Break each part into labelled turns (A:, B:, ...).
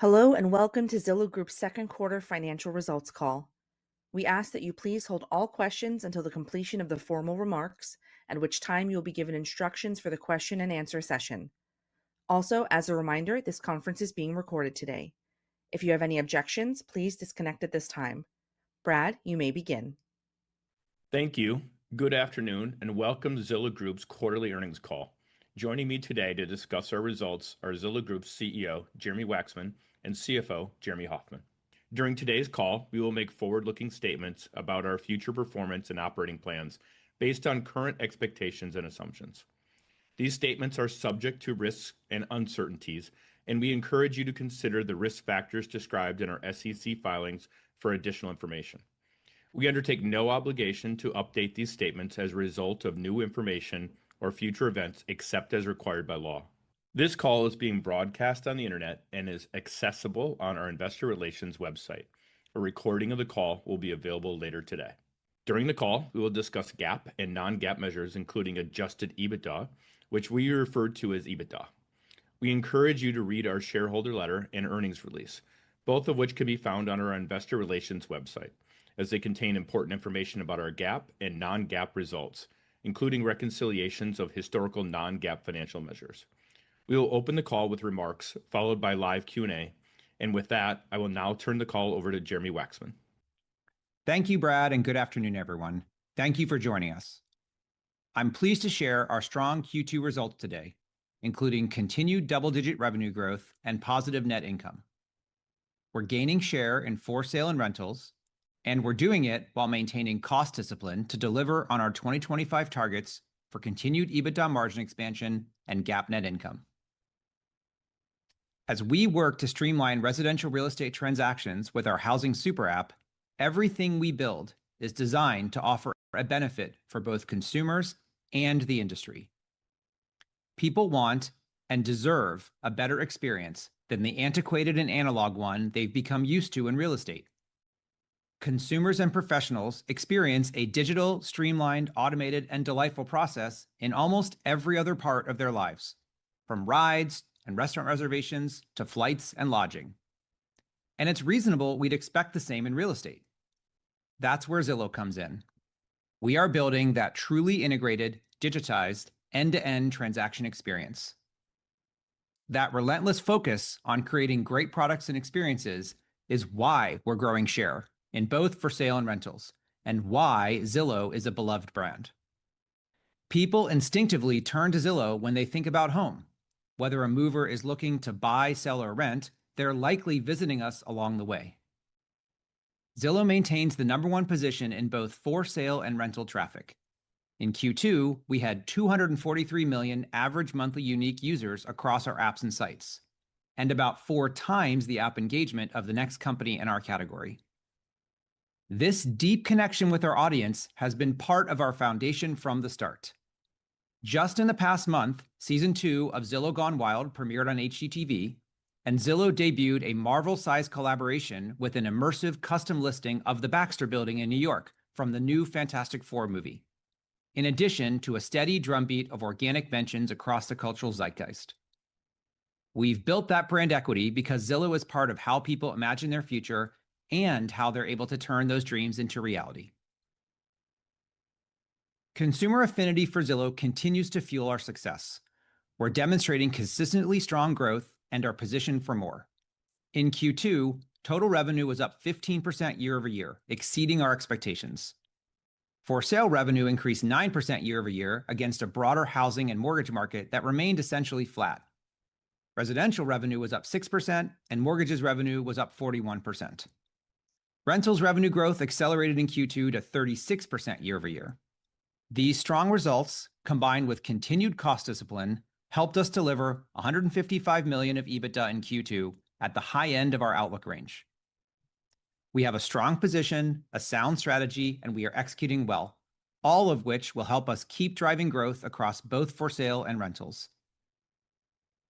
A: Hello and welcome to Zillow Group's second quarter financial results call. We ask that you please hold all questions until the completion of the formal remarks, at which time you will be given instructions for the question and answer session. Also, as a reminder, this conference is being recorded today. If you have any objections, please disconnect at this time. Brad, you may begin.
B: Thank you. Good afternoon, and welcome to Zillow Group's quarterly earnings call. Joining me today to discuss our results are Zillow Group's CEO, Jeremy Waxman, and CFO, Jeremy Hoffman. During today's call, we will make forward-looking statements about our future performance and operating plans based on current expectations and assumptions. These statements are subject to risks and uncertainties, and we encourage you to consider the risk factors described in our SEC filings for additional information. We undertake no obligation to update these statements as a result of new information or future events except as required by law. This call is being broadcast on the internet and is accessible on our investor relations website. A recording of the call will be available later today. During the call, we will discuss GAAP and non-GAAP measures, including adjusted EBITDA, which we refer to as EBITDA. We encourage you to read our shareholder letter and earnings release, both of which can be found on our investor relations website, as they contain important information about our GAAP and non-GAAP results, including reconciliations of historical non-GAAP financial measures. We will open the call with remarks, followed by live Q&A, and with that, I will now turn the call over to Jeremy Waxman.
C: Thank you, Brad, and good afternoon, everyone. Thank you for joining us. I'm pleased to share our strong Q2 results today, including continued double-digit revenue growth and positive net income. We're gaining share in for sale and rentals, and we're doing it while maintaining cost discipline to deliver on our 2025 targets for continued EBITDA margin expansion and GAAP net income. As we work to streamline residential real estate transactions with our Housing Super App, everything we build is designed to offer a benefit for both consumers and the industry. People want and deserve a better experience than the antiquated and analog one they've become used to in real estate. Consumers and professionals experience a digital, streamlined, automated, and delightful process in almost every other part of their lives, from rides and restaurant reservations to flights and lodging. And it's reasonable we'd expect the same in real estate. That's where Zillow comes in. We are building that truly integrated, digitized, end-to-end transaction experience. That relentless focus on creating great products and experiences is why we're growing share in both for sale and rentals, and why Zillow is a beloved brand. People instinctively turn to Zillow when they think about home. Whether a mover is looking to buy, sell, or rent, they're likely visiting us along the way. Zillow maintains the #1 position in both for sale and rental traffic. In Q2, we had 243 million average monthly unique users across our apps and sites, and about 4 times the app engagement of the next company in our category. This deep connection with our audience has been part of our foundation from the start. Just in the past month, Season 2 of Zillow Gone Wild premiered on HGTV, and Zillow debuted a Marvel-sized collaboration with an immersive custom listing of the Baxter Building in New York from the new Fantastic Four movie, in addition to a steady drumbeat of organic mentions across the cultural zeitgeist. We've built that brand equity because Zillow is part of how people imagine their future and how they're able to turn those dreams into reality. Consumer affinity for Zillow continues to fuel our success. We're demonstrating consistently strong growth and are positioned for more. In Q2, total revenue was up 15% year over year, exceeding our expectations. For sale revenue increased 9% year over year against a broader housing and mortgage market that remained essentially flat. Residential revenue was up 6%, and mortgages revenue was up 41%. Rentals revenue growth accelerated in Q2 to 36% year over year. These strong results, combined with continued cost discipline, helped us deliver $155 million of EBITDA in Q2 at the high end of our outlook range. We have a strong position, a sound strategy, and we are executing well, all of which will help us keep driving growth across both for sale and rentals.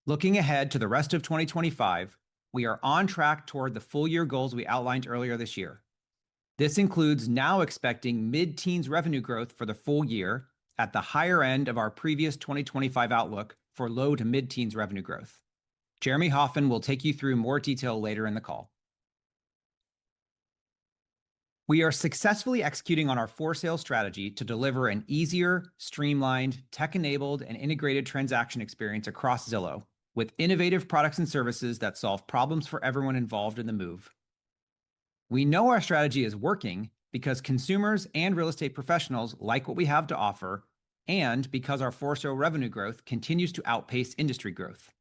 C: Looking ahead to the rest of 2025, we are on track toward the full-year goals we outlined earlier this year. This includes now expecting mid-teens revenue growth for the full year at the higher end of our previous 2025 outlook for low to mid-teens revenue growth. Jeremy Hoffman will take you through more detail later in the call. We are successfully executing on our for-sale strategy to deliver an easier, streamlined, tech-enabled, and integrated transaction experience across Zillow, with innovative products and services that solve problems for everyone involved in the move. We know our strategy is working because consumers and real estate professionals like what we have to offer, and because our for-sale revenue growth continues to outpace industry growth.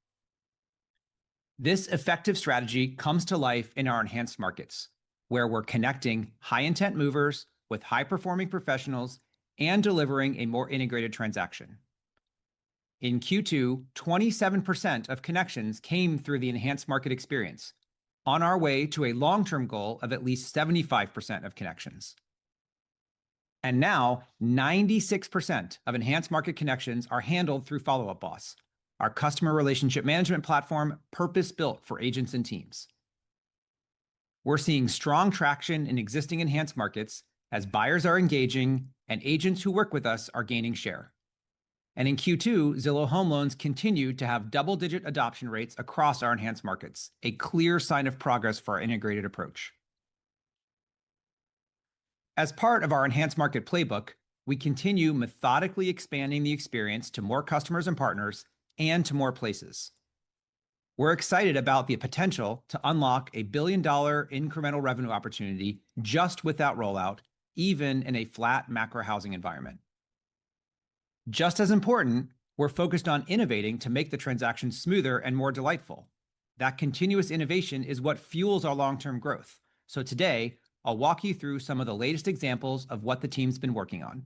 C: This effective strategy comes to life in our enhanced markets, where we're connecting high-intent movers with high-performing professionals and delivering a more integrated transaction. In Q2, 27% of connections came through the enhanced market experience, on our way to a long-term goal of at least 75% of connections. And now, 96% of enhanced market connections are handled through Follow Up Boss, our customer relationship management platform purpose-built for agents and teams. We're seeing strong traction in existing enhanced markets as buyers are engaging and agents who work with us are gaining share. And in Q2, Zillow Home Loans continued to have double-digit adoption rates across our enhanced markets, a clear sign of progress for our integrated approach. As part of our enhanced market playbook, we continue methodically expanding the experience to more customers and partners and to more places. We're excited about the potential to unlock a $1 billion incremental revenue opportunity just with that rollout, even in a flat macro housing environment. Just as important, we're focused on innovating to make the transaction smoother and more delightful. That continuous innovation is what fuels our long-term growth. So today, I'll walk you through some of the latest examples of what the team's been working on.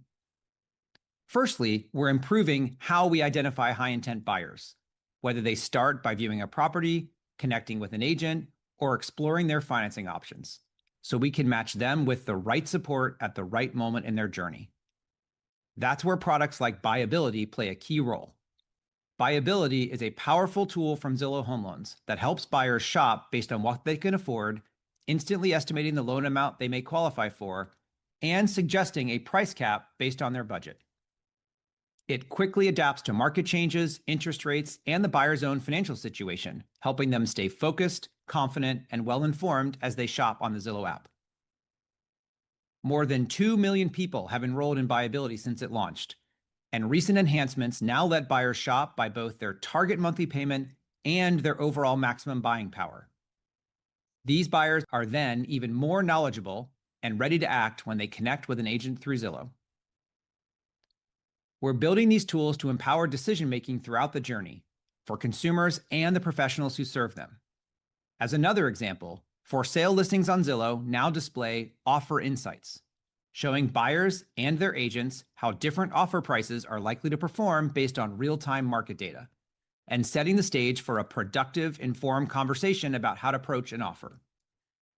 C: Firstly, we're improving how we identify high-intent buyers, whether they start by viewing a property, connecting with an agent, or exploring their financing options, so we can match them with the right support at the right moment in their journey. That's where products like Buyability play a key role. Buyability is a powerful tool from Zillow Home Loans that helps buyers shop based on what they can afford, instantly estimating the loan amount they may qualify for, and suggesting a price cap based on their budget. It quickly adapts to market changes, interest rates, and the buyer's own financial situation, helping them stay focused, confident, and well-informed as they shop on the Zillow app. More than 2 million people have enrolled in Buyability since it launched, and recent enhancements now let buyers shop by both their target monthly payment and their overall maximum buying power. These buyers are then even more knowledgeable and ready to act when they connect with an agent through Zillow. We're building these tools to empower decision-making throughout the journey for consumers and the professionals who serve them. As another example, for sale listings on Zillow now display Offer Insights, showing buyers and their agents how different offer prices are likely to perform based on real-time market data, and setting the stage for a productive, informed conversation about how to approach an offer.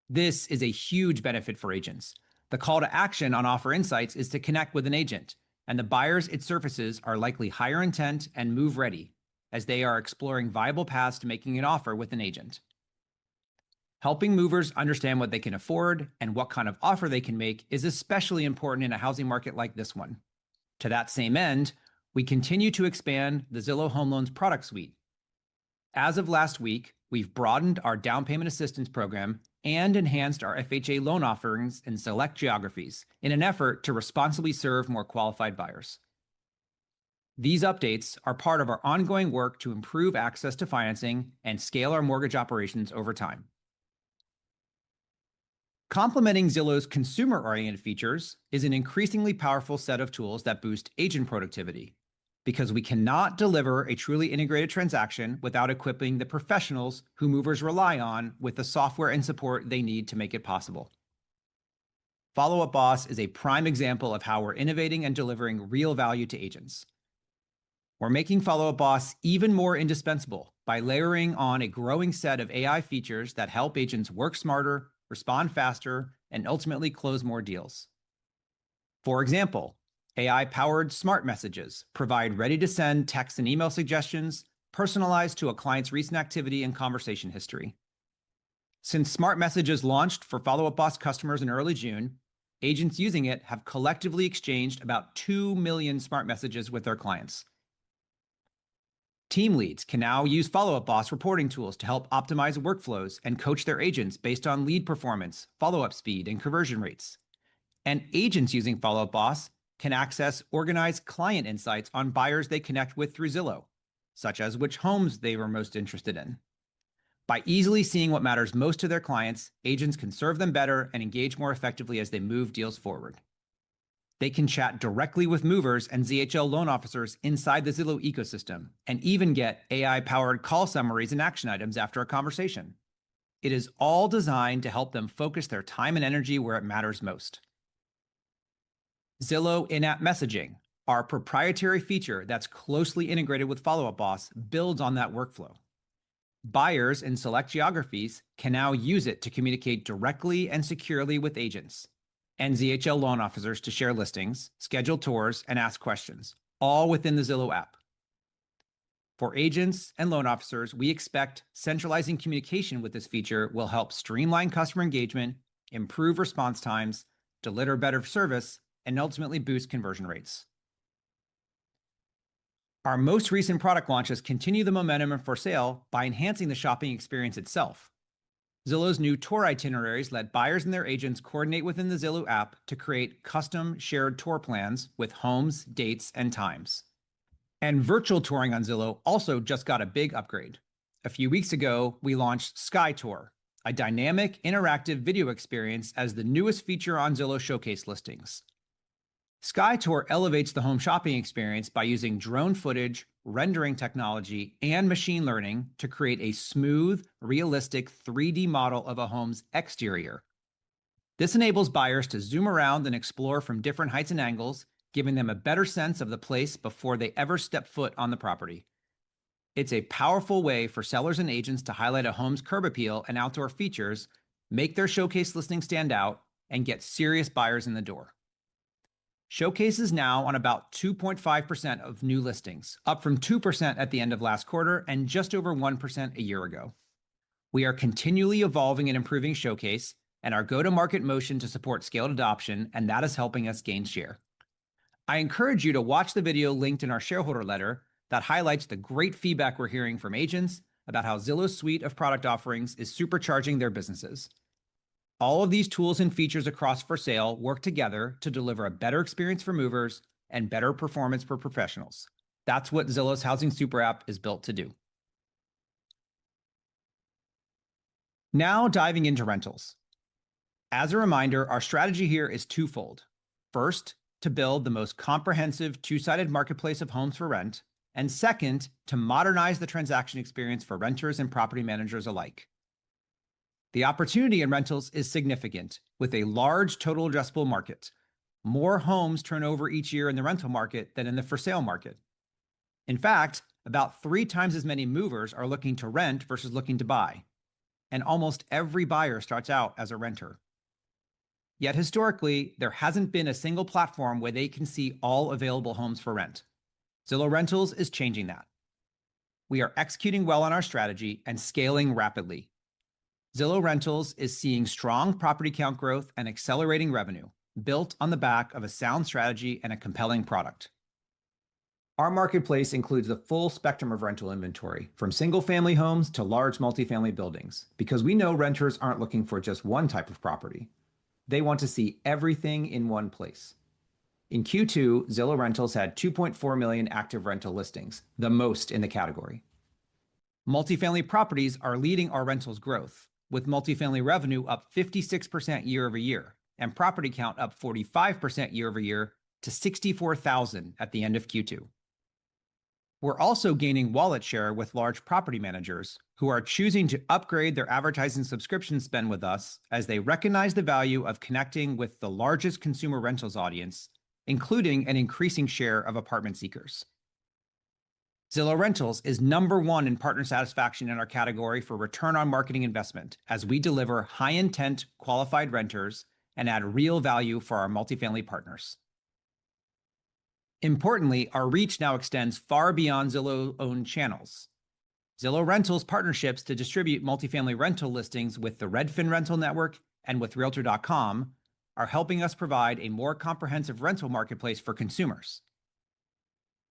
C: This is a huge benefit for agents. The call to action on Offer Insights is to connect with an agent, and the buyers it surfaces are likely higher intent and move ready, as they are exploring viable paths to making an offer with an agent. Helping movers understand what they can afford and what kind of offer they can make is especially important in a housing market like this one. To that same end, we continue to expand the Zillow Home Loans product suite. As of last week, we've broadened our down payment assistance program and enhanced our FHA loan offerings in select geographies in an effort to responsibly serve more qualified buyers. These updates are part of our ongoing work to improve access to financing and scale our mortgage operations over time. Complementing Zillow's consumer-oriented features is an increasingly powerful set of tools that boost agent productivity, because we cannot deliver a truly integrated transaction without equipping the professionals who movers rely on with the software and support they need to make it possible. Follow Up Boss is a prime example of how we're innovating and delivering real value to agents. We're making Follow Up Boss even more indispensable by layering on a growing set of AI features that help agents work smarter, respond faster, and ultimately close more deals. For example, AI-powered smart messages provide ready-to-send text and email suggestions personalized to a client's recent activity and conversation history. Since smart messages launched for Follow Up Boss customers in early June, agents using it have collectively exchanged about 2 million smart messages with their clients. Team leads can now use Follow Up Boss reporting tools to help optimize workflows and coach their agents based on lead performance, follow-up speed, and conversion rates. And agents using Follow Up Boss can access organized client insights on buyers they connect with through Zillow, such as which homes they were most interested in. By easily seeing what matters most to their clients, agents can serve them better and engage more effectively as they move deals forward. They can chat directly with movers and ZHL loan officers inside the Zillow ecosystem and even get AI-powered call summaries and action items after a conversation. It is all designed to help them focus their time and energy where it matters most. Zillow in-app messaging, our proprietary feature that's closely integrated with Follow Up Boss, builds on that workflow. Buyers in select geographies can now use it to communicate directly and securely with agents and ZHL loan officers to share listings, schedule tours, and ask questions, all within the Zillow app. For agents and loan officers, we expect centralizing communication with this feature will help streamline customer engagement, improve response times, deliver better service, and ultimately boost conversion rates. Our most recent product launches continue the momentum in for sale by enhancing the shopping experience itself. Zillow's new tour itineraries let buyers and their agents coordinate within the Zillow app to create custom shared tour plans with homes, dates, and times. And virtual touring on Zillow also just got a big upgrade. A few weeks ago, we launched Sky Tour, a dynamic, interactive video experience as the newest feature on Zillow Showcase listings. Sky Tour elevates the home shopping experience by using drone footage, rendering technology, and machine learning to create a smooth, realistic 3D model of a home's exterior. This enables buyers to zoom around and explore from different heights and angles, giving them a better sense of the place before they ever step foot on the property. It's a powerful way for sellers and agents to highlight a home's curb appeal and outdoor features, make their showcase listing stand out, and get serious buyers in the door. Showcase is now on about 2.5% of new listings, up from 2% at the end of last quarter and just over 1% a year ago. We are continually evolving and improving Showcase and our go-to-market motion to support scaled adoption, and that is helping us gain share. I encourage you to watch the video linked in our shareholder letter that highlights the great feedback we're hearing from agents about how Zillow's suite of product offerings is supercharging their businesses. All of these tools and features across for sale work together to deliver a better experience for movers and better performance for professionals. That's what Zillow's Housing Super App is built to do. Now diving into rentals. As a reminder, our strategy here is twofold. First, to build the most comprehensive two-sided marketplace of homes for rent, and second, to modernize the transaction experience for renters and property managers alike. The opportunity in rentals is significant, with a large total addressable market. More homes turn over each year in the rental market than in the for sale market. In fact, about 3 times as many movers are looking to rent versus looking to buy, and almost every buyer starts out as a renter. Yet historically, there hasn't been a single platform where they can see all available homes for rent. Zillow Rentals is changing that. We are executing well on our strategy and scaling rapidly. Zillow Rentals is seeing strong property count growth and accelerating revenue, built on the back of a sound strategy and a compelling product. Our marketplace includes the full spectrum of rental inventory, from single-family homes to large multifamily buildings, because we know renters aren't looking for just one type of property. They want to see everything in one place. In Q2, Zillow Rentals had 2.4 million active rental listings, the most in the category. Multifamily properties are leading our rentals growth, with multifamily revenue up 56% year over year, and property count up 45% year over year to 64,000 at the end of Q2. We're also gaining wallet share with large property managers who are choosing to upgrade their advertising subscription spend with us as they recognize the value of connecting with the largest consumer rentals audience, including an increasing share of apartment seekers. Zillow Rentals is number 1 in partner satisfaction in our category for return on marketing investment as we deliver high-intent, qualified renters and add real value for our multifamily partners. Importantly, our reach now extends far beyond Zillow-owned channels. Zillow Rentals partnerships to distribute multifamily rental listings with the Redfin Rental Network and with Realtor.com are helping us provide a more comprehensive rental marketplace for consumers.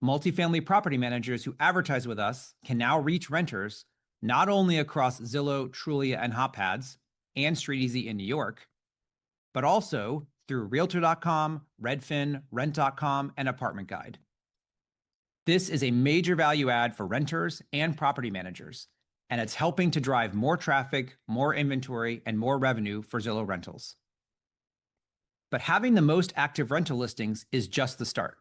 C: multifamily property managers who advertise with us can now reach renters not only across Zillow, Trulia, and HotPads, and StreetEasy in New York, but also through Realtor.com, Redfin, Rent.com, and Apartment Guide. This is a major value add for renters and property managers, and it's helping to drive more traffic, more inventory, and more revenue for Zillow Rentals. But having the most active rental listings is just the start.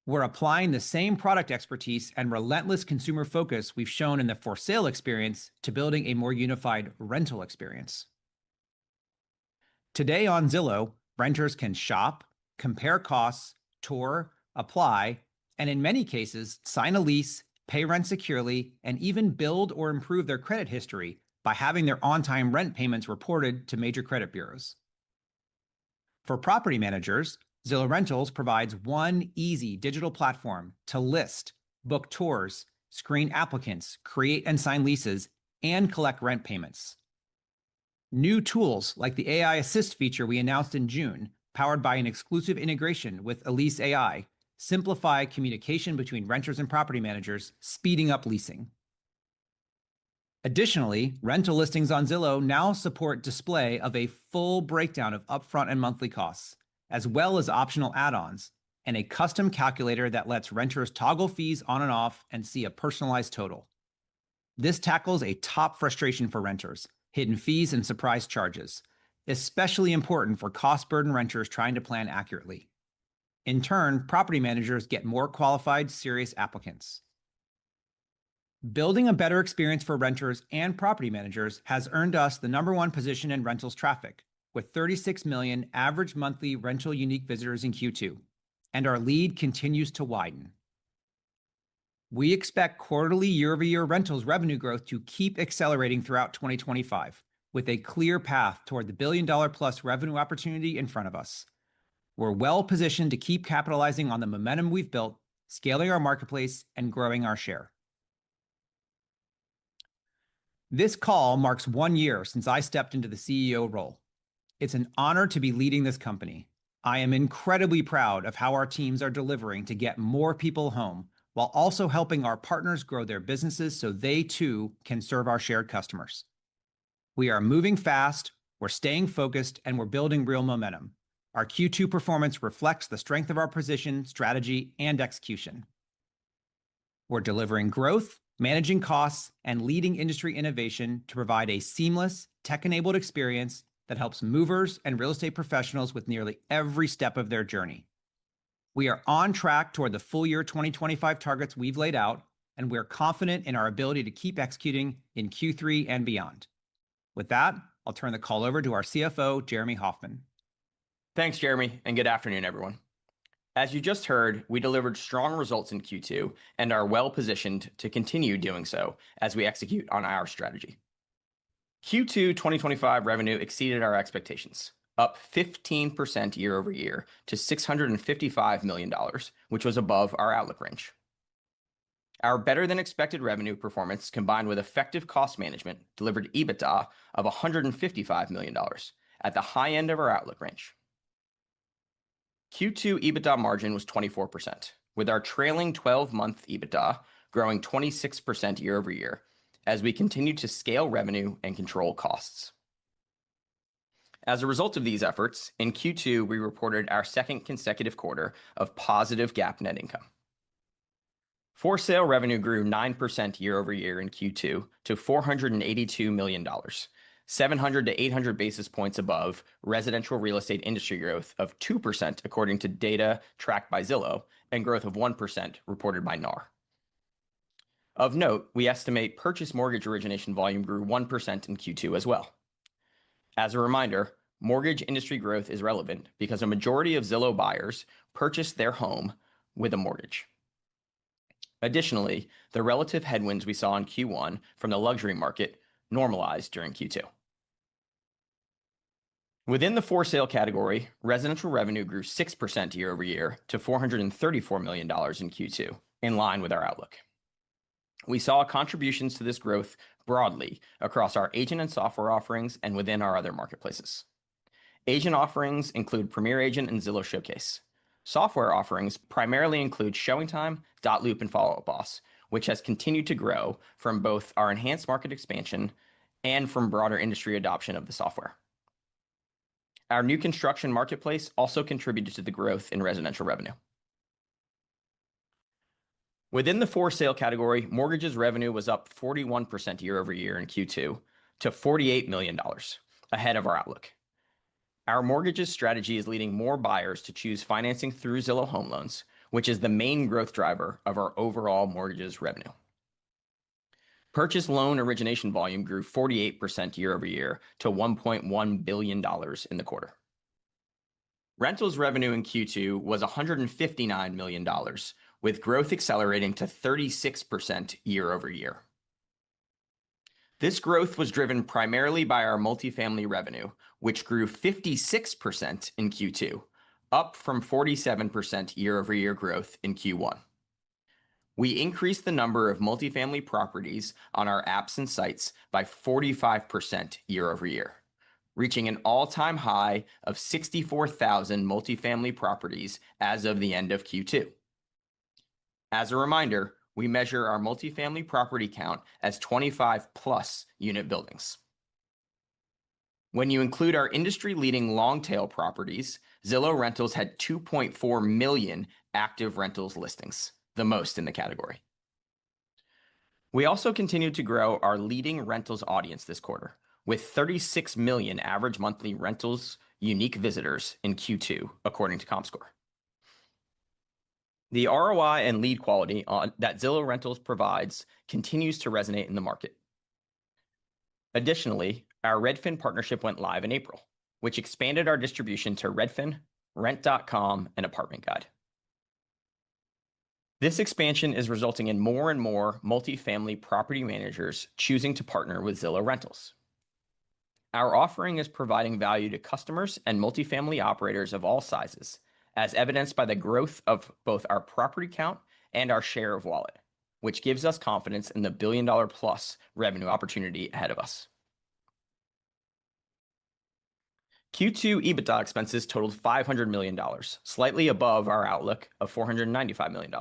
C: We're applying the same product expertise and relentless consumer focus we've shown in the for sale experience to building a more unified rental experience. Today on Zillow, renters can shop, compare costs, tour, apply, and in many cases, sign a lease, pay rent securely, and even build or improve their credit history by having their on-time rent payments reported to major credit bureaus. For property managers, Zillow Rentals provides one easy digital platform to list, book tours, screen applicants, create and sign leases, and collect rent payments. New tools like the AI Assist feature we announced in June, powered by an exclusive integration with Elise AI, simplify communication between renters and property managers, speeding up leasing. Additionally, rental listings on Zillow now support display of a full breakdown of upfront and monthly costs, as well as optional add-ons, and a custom calculator that lets renters toggle fees on and off and see a personalized total. This tackles a top frustration for renters: hidden fees and surprise charges, especially important for cost-burdened renters trying to plan accurately. In turn, property managers get more qualified, serious applicants. Building a better experience for renters and property managers has earned us the #1 position in rentals traffic, with 36 million average monthly rental unique visitors in Q2, and our lead continues to widen. We expect quarterly year-over-year rentals revenue growth to keep accelerating throughout 2025, with a clear path toward the billion-dollar-plus revenue opportunity in front of us. We're well positioned to keep capitalizing on the momentum we've built, scaling our marketplace, and growing our share. This call marks 1 year since I stepped into the CEO role. It's an honor to be leading this company. I am incredibly proud of how our teams are delivering to get more people home, while also helping our partners grow their businesses so they too can serve our shared customers. We are moving fast, we're staying focused, and we're building real momentum. Our Q2 performance reflects the strength of our position, strategy, and execution. We're delivering growth, managing costs, and leading industry innovation to provide a seamless, tech-enabled experience that helps movers and real estate professionals with nearly every step of their journey. We are on track toward the full year 2025 targets we've laid out, and we're confident in our ability to keep executing in Q3 and beyond. With that, I'll turn the call over to our CFO, Jeremy Hofmann.
D: Thanks, Jeremy, and good afternoon, everyone. As you just heard, we delivered strong results in Q2 and are well positioned to continue doing so as we execute on our strategy. Q2 2025 revenue exceeded our expectations, up 15% year over year to $655 million, which was above our outlook range. Our better-than-expected revenue performance, combined with effective cost management, delivered EBITDA of $155 million at the high end of our outlook range. Q2 EBITDA margin was 24%, with our trailing 12-month EBITDA growing 26% year over year as we continue to scale revenue and control costs. As a result of these efforts, in Q2, we reported our second consecutive quarter of positive GAAP net income. For sale revenue grew 9% year over year in Q2 to $482 million, 700 to 800 basis points above residential real estate industry growth of 2% according to data tracked by Zillow, and growth of 1% reported by NAR. Of note, we estimate purchase mortgage origination volume grew 1% in Q2 as well. As a reminder, mortgage industry growth is relevant because a majority of Zillow buyers purchase their home with a mortgage. Additionally, the relative headwinds we saw in Q1 from the luxury market normalized during Q2. Within the for sale category, residential revenue grew 6% year over year to $434 million in Q2, in line with our outlook. We saw contributions to this growth broadly across our agent and software offerings and within our other marketplaces. Agent offerings include Premier Agent and Zillow Showcase. Software offerings primarily include ShowingTime, Dotloop, and Follow Up Boss, which has continued to grow from both our enhanced market expansion and from broader industry adoption of the software. Our new construction marketplace also contributed to the growth in residential revenue. Within the for sale category, mortgages revenue was up 41% year over year in Q2 to $48 million, ahead of our outlook. Our mortgages strategy is leading more buyers to choose financing through Zillow Home Loans, which is the main growth driver of our overall mortgages revenue. Purchase loan origination volume grew 48% year over year to $1.1 billion in the quarter. Rentals revenue in Q2 was $159 million, with growth accelerating to 36% year over year. This growth was driven primarily by our multifamily revenue, which grew 56% in Q2, up from 47% year over year growth in Q1. We increased the number of multifamily properties on our apps and sites by 45% year over year, reaching an all-time high of 64,000 multifamily properties as of the end of Q2. As a reminder, we measure our multifamily property count as 25+ unit buildings. When you include our industry-leading long-tail properties, Zillow Rentals had 2.4 million active rentals listings, the most in the category. We also continued to grow our leading rentals audience this quarter, with 36 million average monthly rentals unique visitors in Q2, according to Comscore. The ROI and lead quality that Zillow Rentals provides continues to resonate in the market. Additionally, our Redfin partnership went live in April, which expanded our distribution to Redfin, Rent.com, and Apartment Guide. This expansion is resulting in more and more multifamily property managers choosing to partner with Zillow Rentals. Our offering is providing value to customers and multifamily operators of all sizes, as evidenced by the growth of both our property count and our share of wallet, which gives us confidence in the billion-dollar-plus revenue opportunity ahead of us. Q2 EBITDA expenses totaled $500 million, slightly above our outlook of $495 million,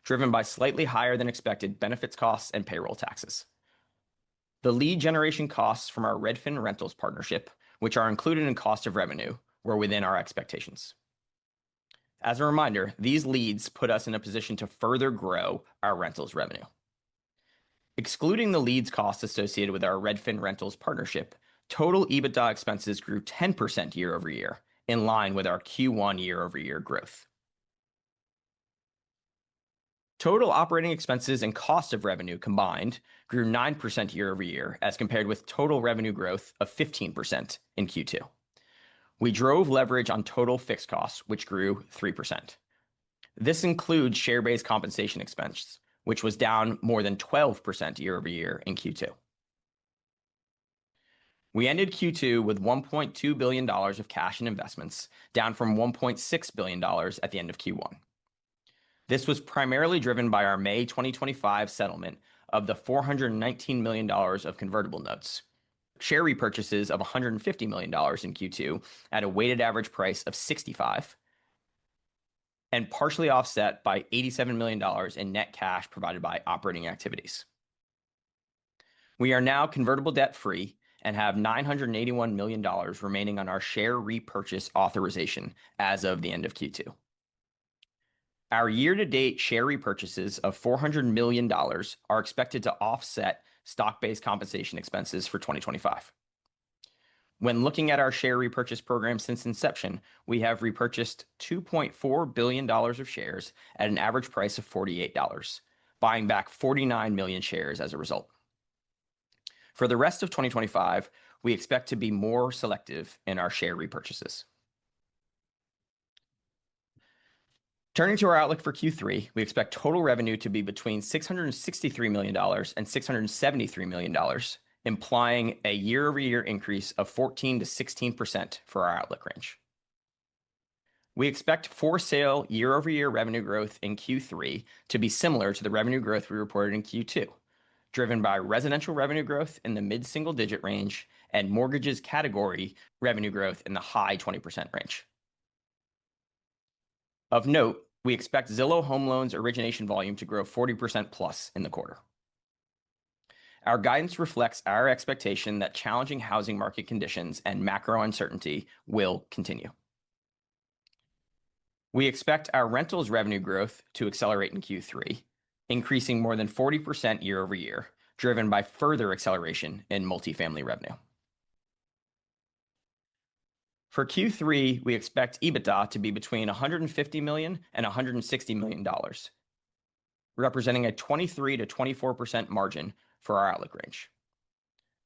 D: driven by slightly higher than expected benefits costs and payroll taxes. The lead generation costs from our Redfin Rentals partnership, which are included in cost of revenue, were within our expectations. As a reminder, these leads put us in a position to further grow our rentals revenue. Excluding the leads costs associated with our Redfin Rentals partnership, total EBITDA expenses grew 10% year over year, in line with our Q1 year over year growth. Total operating expenses and cost of revenue combined grew 9% year over year, as compared with total revenue growth of 15% in Q2. We drove leverage on total fixed costs, which grew 3%. This includes share-based compensation expense, which was down more than 12% year over year in Q2. We ended Q2 with $1.2 billion of cash and investments, down from $1.6 billion at the end of Q1. This was primarily driven by our May 2025 settlement of the $419 million of convertible notes, share repurchases of $150 million in Q2 at a weighted average price of $65, and partially offset by $87 million in net cash provided by operating activities. We are now convertible debt-free and have $981 million remaining on our share repurchase authorization as of the end of Q2. Our year-to-date share repurchases of $400 million are expected to offset stock-based compensation expenses for 2025. When looking at our share repurchase program since inception, we have repurchased $2.4 billion of shares at an average price of $48, buying back 49 million shares as a result. For the rest of 2025, we expect to be more selective in our share repurchases. Turning to our outlook for Q3, we expect total revenue to be between $663 million and $673 million, implying a year-over-year increase of 14% to 16% for our outlook range. We expect for sale year-over-year revenue growth in Q3 to be similar to the revenue growth we reported in Q2, driven by residential revenue growth in the mid-single-digit range and mortgages category revenue growth in the high 20% range. Of note, we expect Zillow Home Loans origination volume to grow 40% plus in the quarter. Our guidance reflects our expectation that challenging housing market conditions and macro uncertainty will continue. We expect our rentals revenue growth to accelerate in Q3, increasing more than 40% year over year, driven by further acceleration in multifamily revenue. For Q3, we expect EBITDA to be between $150 million and $160 million, representing a 23 to 24% margin for our outlook range.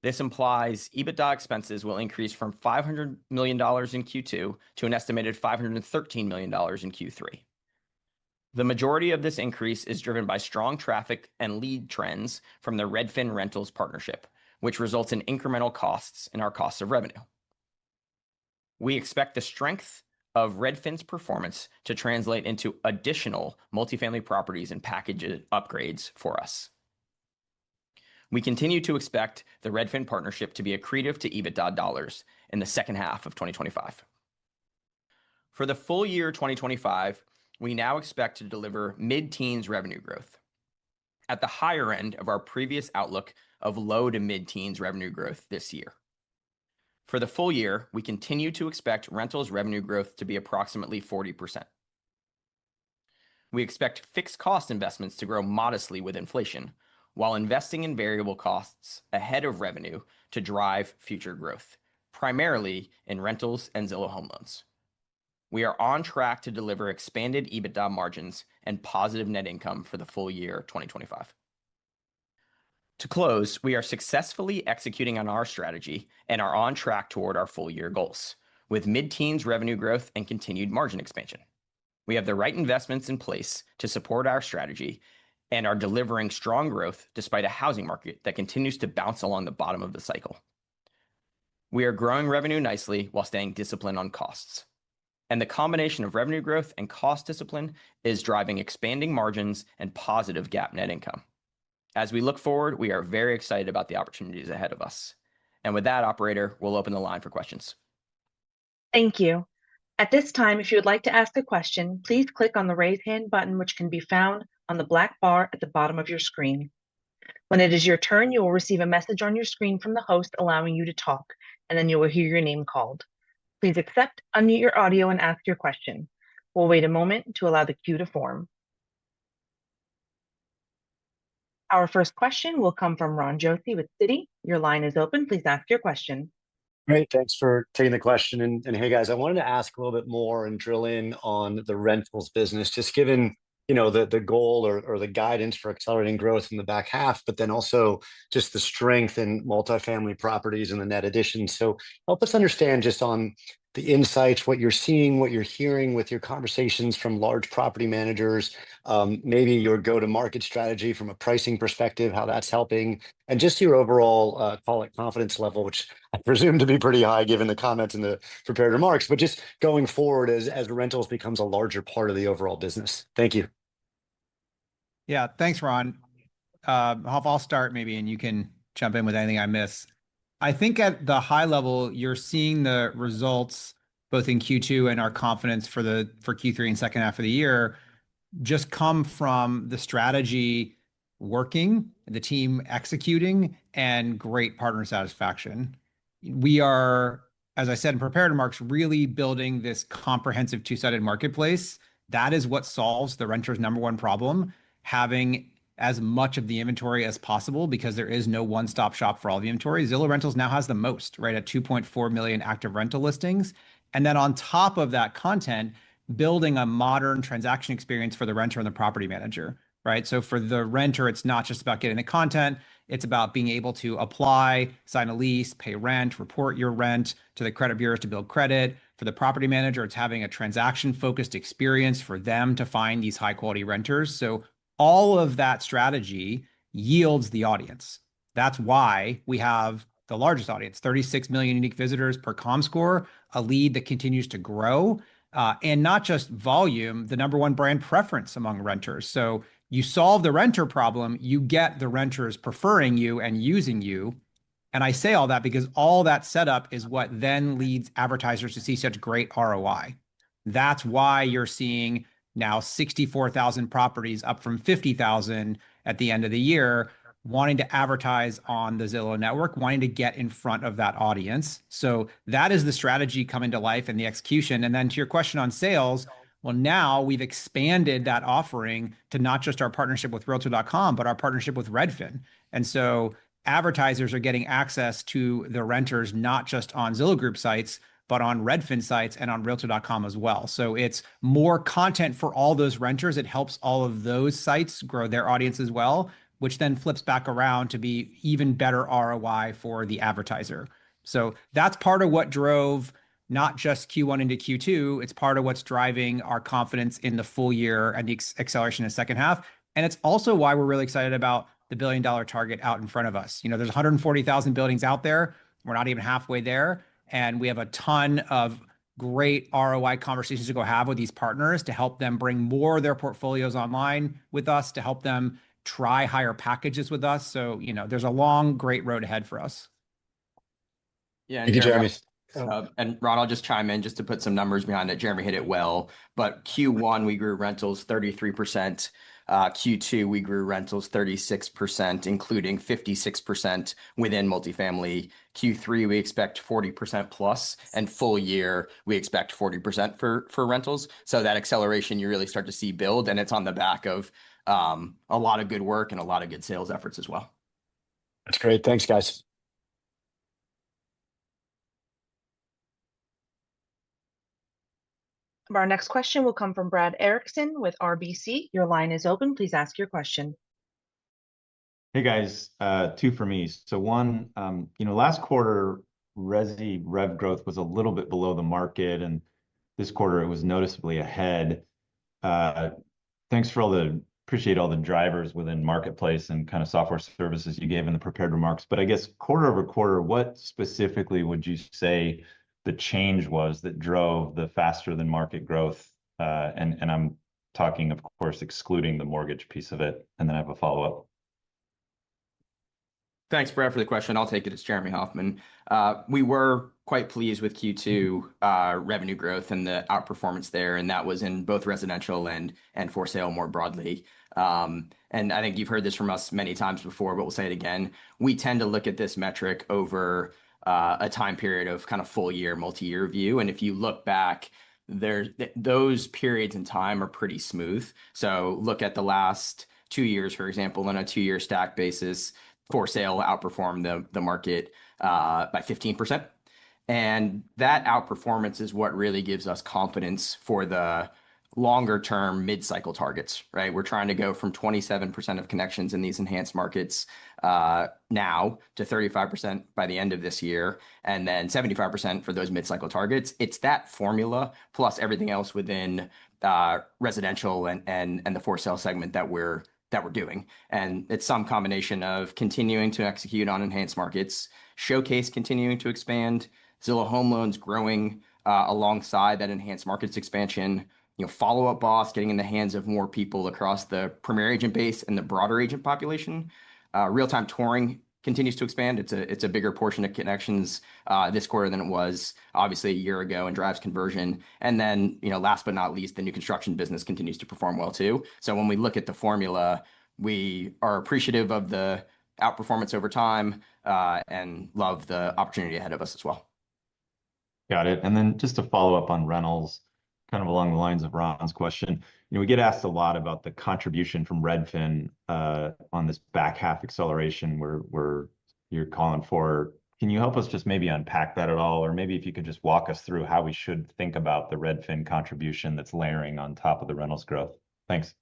D: This implies EBITDA expenses will increase from $500 million in Q2 to an estimated $513 million in Q3. The majority of this increase is driven by strong traffic and lead trends from the Redfin Rentals partnership, which results in incremental costs in our costs of revenue. We expect the strength of Redfin's performance to translate into additional multifamily properties and package upgrades for us. We continue to expect the Redfin partnership to be accretive to EBITDA dollars in the second half of 2025. For the full year 2025, we now expect to deliver mid-teens revenue growth, at the higher end of our previous outlook of low to mid-teens revenue growth this year. For the full year, we continue to expect rentals revenue growth to be approximately 40%. We expect fixed cost investments to grow modestly with inflation, while investing in variable costs ahead of revenue to drive future growth, primarily in rentals and Zillow Home Loans. We are on track to deliver expanded EBITDA margins and positive net income for the full year 2025. To close, we are successfully executing on our strategy and are on track toward our full year goals, with mid-teens revenue growth and continued margin expansion. We have the right investments in place to support our strategy and are delivering strong growth despite a housing market that continues to bounce along the bottom of the cycle. We are growing revenue nicely while staying disciplined on costs. And the combination of revenue growth and cost discipline is driving expanding margins and positive GAAP net income. As we look forward, we are very excited about the opportunities ahead of us. And with that, operator, we'll open the line for questions.
A: Thank you. At this time, if you would like to ask a question, please click on the raise hand button, which can be found on the black bar at the bottom of your screen. When it is your turn, you will receive a message on your screen from the host allowing you to talk, and then you will hear your name called. Please accept, unmute your audio, and ask your question. We'll wait a moment to allow the queue to form. Our first question will come from Ron Josey with Citi. Your line is open. Please ask your question.
E: Great. Thanks for taking the question. And hey, guys, I wanted to ask a little bit more and drill in on the rentals business, just given the goal or the guidance for accelerating growth in the back half, but then also just the strength in multifamily properties and the net additions. So help us understand just on the insights, what you're seeing, what you're hearing with your conversations from large property managers, maybe your go-to-market strategy from a pricing perspective, how that's helping, and just your overall, call it confidence level, which I presume to be pretty high given the comments in the prepared remarks, but just going forward as rentals becomes a larger part of the overall business. Thank you.
C: Yeah, thanks, Ron. I'll start maybe, and you can jump in with anything I miss. I think at the high level, you're seeing the results both in Q2 and our confidence for Q3 and second half of the year just come from the strategy working, the team executing, and great partner satisfaction. We are, as I said in prepared remarks, really building this comprehensive two-sided marketplace. That is what solves the renter's number one problem, having as much of the inventory as possible, because there is no one-stop shop for all the inventory. Zillow Rentals now has the most, right, at 2.4 million active rental listings. And then on top of that content, building a modern transaction experience for the renter and the property manager, right? So for the renter, it's not just about getting the content, it's about being able to apply, sign a lease, pay rent, report your rent to the credit bureaus to build credit. For the property manager, it's having a transaction-focused experience for them to find these high-quality renters. So all of that strategy yields the audience. That's why we have the largest audience, 36 million unique visitors per Comscore, a lead that continues to grow, and not just volume, the number one brand preference among renters. So you solve the renter problem, you get the renters preferring you and using you. And I say all that because all that setup is what then leads advertisers to see such great ROI. That's why you're seeing now 64,000 properties up from 50,000 at the end of the year, wanting to advertise on the Zillow network, wanting to get in front of that audience. So that is the strategy coming to life and the execution. And then to your question on sales, well, now we've expanded that offering to not just our partnership with Realtor.com, but our partnership with Redfin. And so advertisers are getting access to the renters, not just on Zillow Group sites, but on Redfin sites and on Realtor.com as well. So it's more content for all those renters. It helps all of those sites grow their audience as well, which then flips back around to be even better ROI for the advertiser. So that's part of what drove not just Q1 into Q2, it's part of what's driving our confidence in the full year and the acceleration in the second half. And it's also why we're really excited about the $1 billion target out in front of us. There's 140,000 buildings out there. We're not even halfway there. And we have a ton of great ROI conversations to go have with these partners to help them bring more of their portfolios online with us, to help them try higher packages with us. So, there's a long, great road ahead for us.
D: Yeah,
E: Thank you, Jeremy.
D: And Ron, I'll just chime in just to put some numbers behind it. Jeremy hit it well, but Q1 we grew rentals 33%. Q2 we grew rentals 36%, including 56% within multifamily. Q3 we expect 40% plus, and full year we expect 40% for rentals. So that acceleration you really start to see build, and it's on the back of a lot of good work and a lot of good sales efforts as well.
E: That's great. Thanks, guys.
A: Our next question will come from Brad Erickson with RBC. Your line is open. Please ask your question.
F: Hey guys, two for me. So one, last quarter, Resi rev growth was a little bit below the market, and this quarter it was noticeably ahead. Appreciate all the drivers within marketplace and kind of software services you gave in the prepared remarks. But I guess quarter over quarter, what specifically would you say the change was that drove the faster than market growth? And I'm talking, of course, excluding the mortgage piece of it. And then I have a follow-up.
D: Thanks, Brad, for the question. I'll take it. It's Jeremy Hoffman. We were quite pleased with Q2 revenue growth and the outperformance there, and that was in both residential and for sale more broadly. And I think you've heard this from us many times before, but we'll say it again. We tend to look at this metric over a time period of kind of full year, multi-year view. And if you look back, those periods in time are pretty smooth. So look at the last 2 years, for example, on a 2-year stack basis, for sale outperformed the market by 15%. And that outperformance is what really gives us confidence for the longer term mid-cycle targets, right? We're trying to go from 27% of connections in these enhanced markets now to 35% by the end of this year, and then 75% for those mid-cycle targets. It's that formula plus everything else within residential and the for sale segment that we're doing. And it's some combination of continuing to execute on enhanced markets, Showcase continuing to expand, Zillow Home Loans growing alongside that enhanced markets expansion, Follow Up Boss getting in the hands of more people across the Premier Agent base and the broader agent population. Real-time touring continues to expand. It's a bigger portion of connections this quarter than it was obviously a year ago, and drives conversion. And then, last but not least, the new construction business continues to perform well too. So when we look at the formula, we are appreciative of the outperformance over time and love the opportunity ahead of us as well.
F: Got it. And then just to follow up on rentals, kind of along the lines of Ron's question, we get asked a lot about the contribution from Redfin on this back half acceleration where you're calling for. Can you help us just maybe unpack that at all? Or maybe if you could just walk us through how we should think about the Redfin contribution that's layering on top of the rentals growth. Thanks.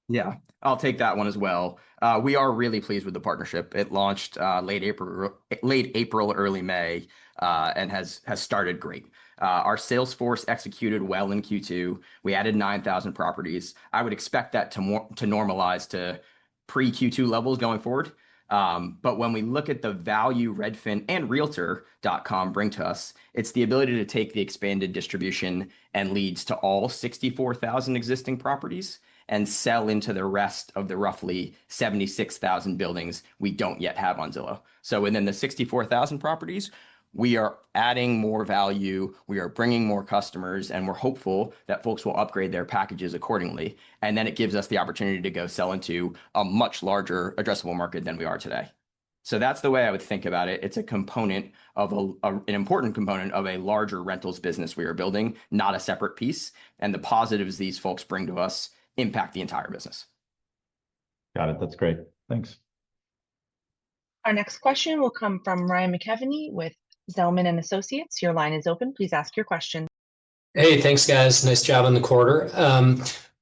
D: Yeah, I'll take that one as well. We are really pleased with the partnership. It launched late April, early May, and has started great. Our sales force executed well in Q2. We added 9,000 properties. I would expect that to normalize to pre-Q2 levels going forward. But when we look at the value Redfin and Realtor.com bring to us, it's the ability to take the expanded distribution and leads to all 64,000 existing properties and sell into the rest of the roughly 76,000 buildings we don't yet have on Zillow. So within the 64,000 properties, we are adding more value, we are bringing more customers, and we're hopeful that folks will upgrade their packages accordingly. And then it gives us the opportunity to go sell into a much larger addressable market than we are today. So that's the way I would think about it. It's a component of an important component of a larger rentals business we are building, not a separate piece. And the positives these folks bring to us impact the entire business.
F: Got it. That's great. Thanks.
A: Our next question will come from Ryan McKeveny with Zelman and Associates. Your line is open. Please ask your question.
G: Hey, thanks, guys. Nice job on the quarter.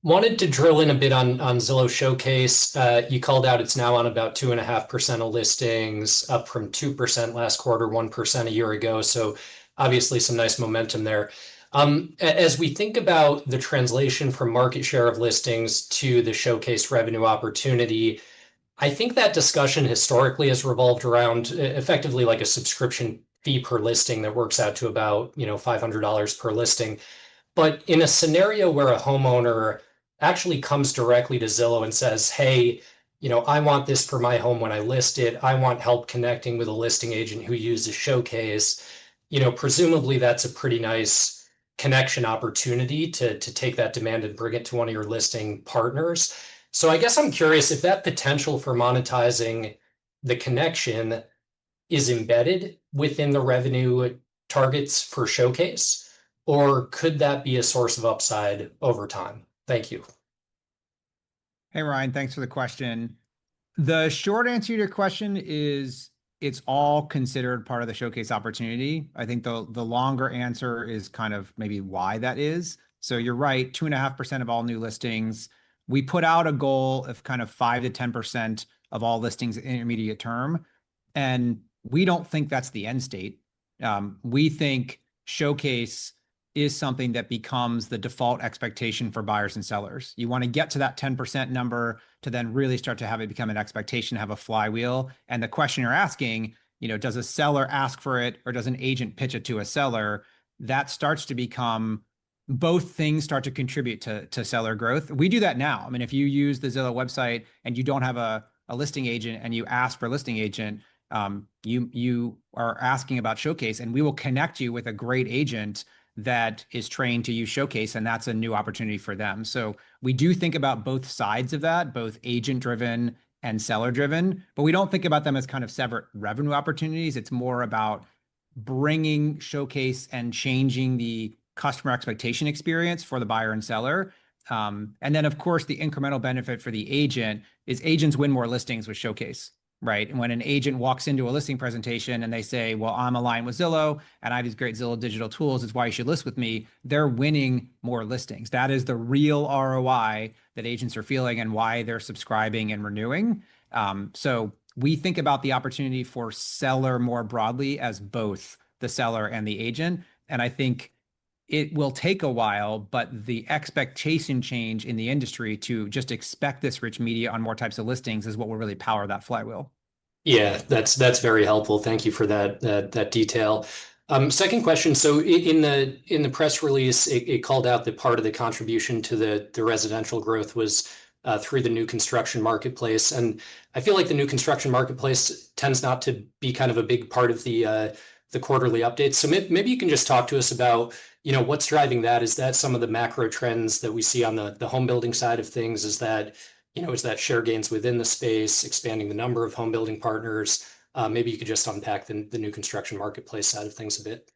G: Wanted to drill in a bit on Zillow Showcase. You called out it's now on about 2.5% of listings, up from 2% last quarter, 1% a year ago. So obviously some nice momentum there. As we think about the translation from market share of listings to the Showcase revenue opportunity, I think that discussion historically has revolved around effectively like a subscription fee per listing that works out to about, $500 per listing. But in a scenario where a homeowner actually comes directly to Zillow and says, hey, I want this for my home when I list it. I want help connecting with a listing agent who uses Showcase. Presumably that's a pretty nice connection opportunity to take that demand and bring it to one of your listing partners. So I guess I'm curious if that potential for monetizing the connection is embedded within the revenue targets for Showcase, or could that be a source of upside over time? Thank you.
C: Hey, Ryan, thanks for the question. The short answer to your question is it's all considered part of the Showcase opportunity. I think the longer answer is kind of maybe why that is. So you're right, 2.5% of all new listings. We put out a goal of kind of 5 to 10% of all listings in intermediate term. And we don't think that's the end state. We think Showcase is something that becomes the default expectation for buyers and sellers. You want to get to that 10% number to then really start to have it become an expectation, have a flywheel. And the question you're asking, does a seller ask for it or does an agent pitch it to a seller? That starts to become both things start to contribute to seller growth. We do that now. I mean, if you use the Zillow website and you don't have a listing agent and you ask for a listing agent, you are asking about Showcase, and we will connect you with a great agent that is trained to use Showcase, and that's a new opportunity for them. So we do think about both sides of that, both agent-driven and seller-driven, but we don't think about them as kind of separate revenue opportunities. It's more about bringing Showcase and changing the customer expectation experience for the buyer and seller. And then, of course, the incremental benefit for the agent is agents win more listings with Showcase, right? And when an agent walks into a listing presentation and they say, well, I'm aligned with Zillow and I have these great Zillow digital tools, it's why you should list with me, they're winning more listings. That is the real ROI that agents are feeling and why they're subscribing and renewing. So we think about the opportunity for seller more broadly as both the seller and the agent. And I think it will take a while, but the expectation change in the industry to just expect this rich media on more types of listings is what will really power that flywheel.
G: Yeah, that's very helpful. Thank you for that detail. Second question. So in the press release, it called out that part of the contribution to the residential growth was through the new construction marketplace, and I feel like the new construction marketplace tends not to be kind of a big part of the quarterly updates. So maybe you can just talk to us about what's driving that. Is that some of the macro trends that we see on the home building side of things? Is that share gains within the space, expanding the number of home building partners? Maybe you could just unpack the new construction marketplace side of things a bit.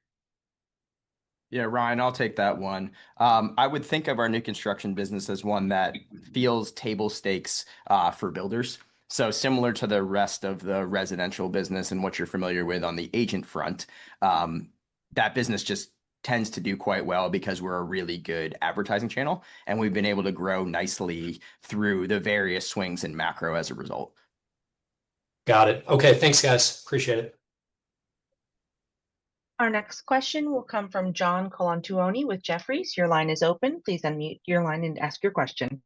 D: Yeah, Ryan, I'll take that one. I would think of our new construction business as one that feels table stakes for builders. So similar to the rest of the residential business and what you're familiar with on the agent front, that business just tends to do quite well because we're a really good advertising channel, and we've been able to grow nicely through the various swings in macro as a result.
G: Got it. Okay, thanks, guys. Appreciate it.
A: Our next question will come from John Colantuoni with Jefferies. Your line is open. Please unmute your line and ask your question.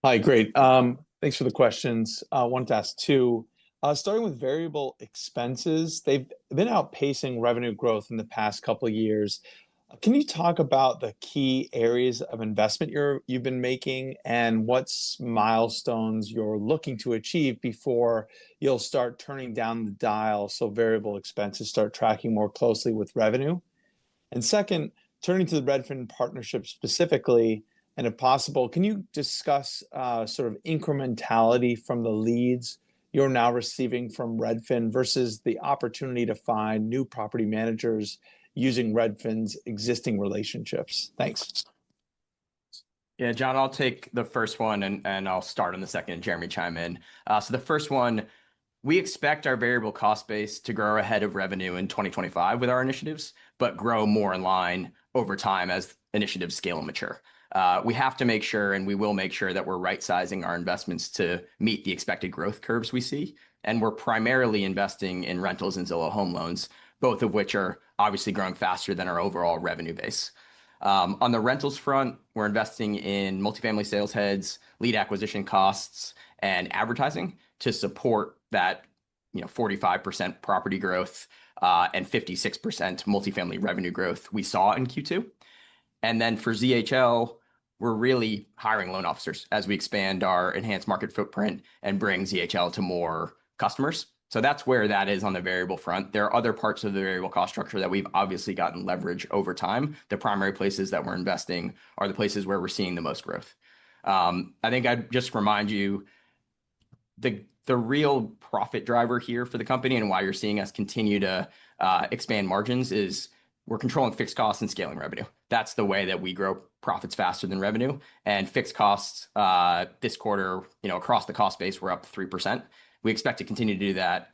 H: Hi, great. Thanks for the questions. I wanted to ask two. Starting with variable expenses, they've been outpacing revenue growth in the past couple of years. Can you talk about the key areas of investment you've been making and what milestones you're looking to achieve before you'll start turning down the dial so variable expenses start tracking more closely with revenue? And second, turning to the Redfin partnership specifically, and if possible, can you discuss sort of incrementality from the leads you're now receiving from Redfin versus the opportunity to find new property managers using Redfin's existing relationships? Thanks.
D: Yeah, John, I'll take the first one and I'll start on the second and Jeremy chime in. So the first one, we expect our variable cost base to grow ahead of revenue in 2025 with our initiatives, but grow more in line over time as initiatives scale and mature. We have to make sure, and we will make sure, that we're right-sizing our investments to meet the expected growth curves we see. And we're primarily investing in rentals and Zillow Home Loans, both of which are obviously growing faster than our overall revenue base. On the rentals front, we're investing in multifamily sales heads, lead acquisition costs, and advertising to support that 45% property growth and 56% multifamily revenue growth we saw in Q2. And then for ZHL, we're really hiring loan officers as we expand our enhanced market footprint and bring ZHL to more customers. So that's where that is on the variable front. There are other parts of the variable cost structure that we've obviously gotten leverage over time. The primary places that we're investing are the places where we're seeing the most growth. I think I'd just remind you, the real profit driver here for the company and why you're seeing us continue to expand margins is we're controlling fixed costs and scaling revenue. That's the way that we grow profits faster than revenue. And fixed costs this quarter, across the cost base, we're up 3%. We expect to continue to do that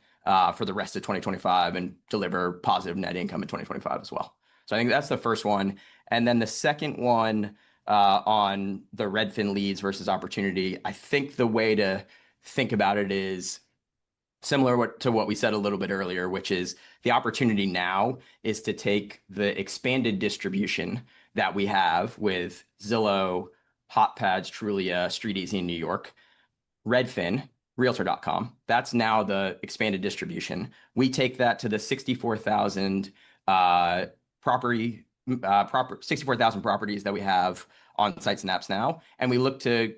D: for the rest of 2025 and deliver positive net income in 2025 as well. So I think that's the first one. And then the second one on the Redfin leads versus opportunity, I think the way to think about it is similar to what we said a little bit earlier, which is the opportunity now is to take the expanded distribution that we have with Zillow, HotPads, Trulia, StreetEasy in New York, Redfin, Realtor.com. That's now the expanded distribution. We take that to the 64,000 properties that we have on sites and apps now, and we look to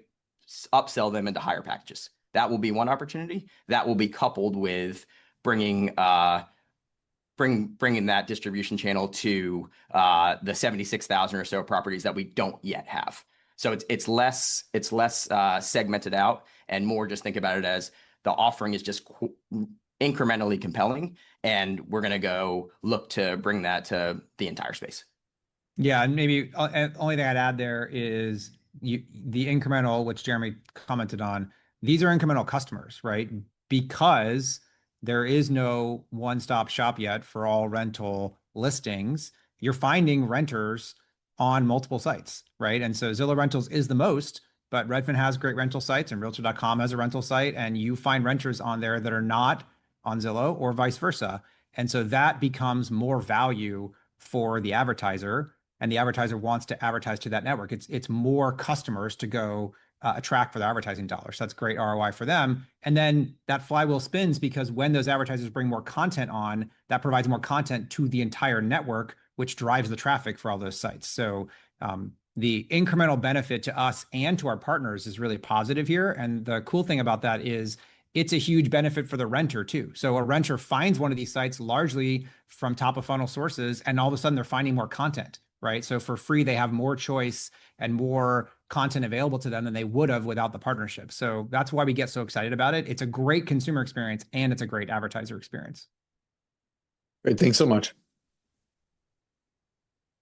D: upsell them into higher packages. That will be one opportunity. That will be coupled with bringing that distribution channel to the 76,000 or so properties that we don't yet have. So it's less segmented out and more just think about it as the offering is just incrementally compelling, and we're going to go look to bring that to the entire space.
C: Yeah, and maybe only thing I'd add there is the incremental, which Jeremy commented on. These are incremental customers, right? Because there is no one-stop shop yet for all rental listings. You're finding renters on multiple sites, right? And so Zillow Rentals is the most, but Redfin has great rental sites and Realtor.com has a rental site, and you find renters on there that are not on Zillow or vice versa. And so that becomes more value for the advertiser, and the advertiser wants to advertise to that network. It's more customers to go attract for the advertising dollars. So that's great ROI for them. And then that flywheel spins because when those advertisers bring more content on, that provides more content to the entire network, which drives the traffic for all those sites. So the incremental benefit to us and to our partners is really positive here. And the cool thing about that is it's a huge benefit for the renter too. So a renter finds one of these sites largely from top of funnel sources, and all of a sudden they're finding more content, right? So for free, they have more choice and more content available to them than they would have without the partnership. So that's why we get so excited about it. It's a great consumer experience and it's a great advertiser experience.
H: Great. Thanks so much.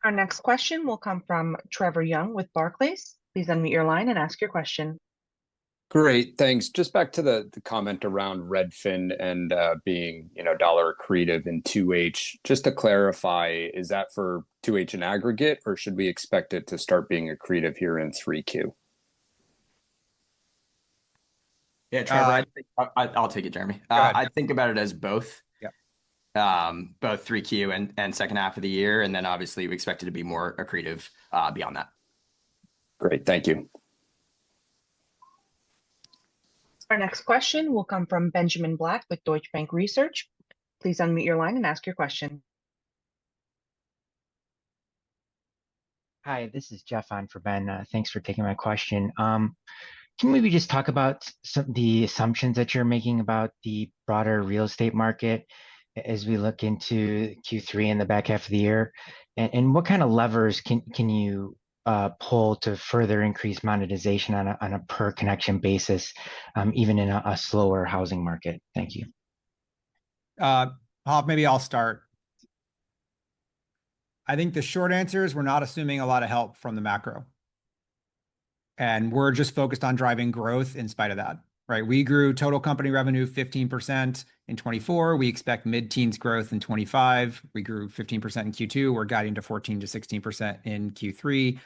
A: Our next question will come from Trevor Young with Barclays. Please unmute your line and ask your question.
I: Great, thanks. Just back to the comment around Redfin and being dollar accretive in 2H. Just to clarify, is that for 2H in aggregate, or should we expect it to start being accretive here in 3Q?
D: Yeah, Trevor, I'll take it, Jeremy. I think about it as both. Both 3Q and second half of the year, and then obviously we expect it to be more accretive beyond that.
I: Great, thank you.
A: Our next question will come from Benjamin Black with Deutsche Bank Research. Please unmute your line and ask your question.
J: Hi, this is Jeff on for Ben. Thanks for taking my question. Can we maybe just talk about some the assumptions that you're making about the broader real estate market as we look into Q3 in the back half of the year? And what kind of levers can you pull to further increase monetization on a per connection basis, even in a slower housing market? Thank you.
C: Bob, maybe I'll start. I think the short answer is we're not assuming a lot of help from the macro. And we're just focused on driving growth in spite of that, right? We grew total company revenue 15% in 24. We expect mid-teens growth in 25. We grew 15% in Q2. We're guiding to 14 to 16% in Q3.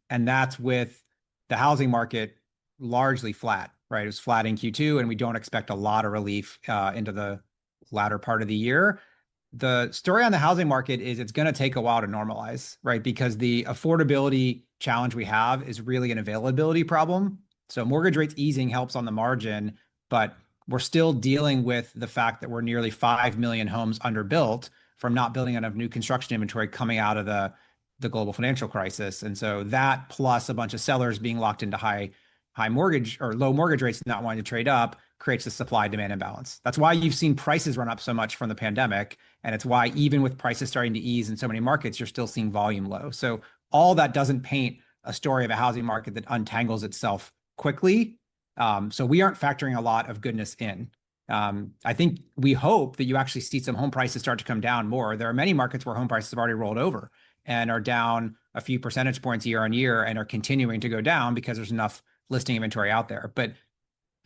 C: And that's with the housing market largely flat, right? It was flat in Q2, and we don't expect a lot of relief into the latter part of the year. The story on the housing market is it's going to take a while to normalize, right? Because the affordability challenge we have is really an availability problem. So mortgage rates easing helps on the margin, but we're still dealing with the fact that we're nearly 5 million homes underbuilt from not building enough new construction inventory coming out of the global financial crisis. And so that plus a bunch of sellers being locked into high mortgage or low mortgage rates, not wanting to trade up, creates a supply demand imbalance. That's why you've seen prices run up so much from the pandemic. And it's why even with prices starting to ease in so many markets, you're still seeing volume low. So all that doesn't paint a story of a housing market that untangles itself quickly. So we aren't factoring a lot of goodness in. I think we hope that you actually see some home prices start to come down more. There are many markets where home prices have already rolled over and are down a few percentage points year on year and are continuing to go down because there's enough listing inventory out there. But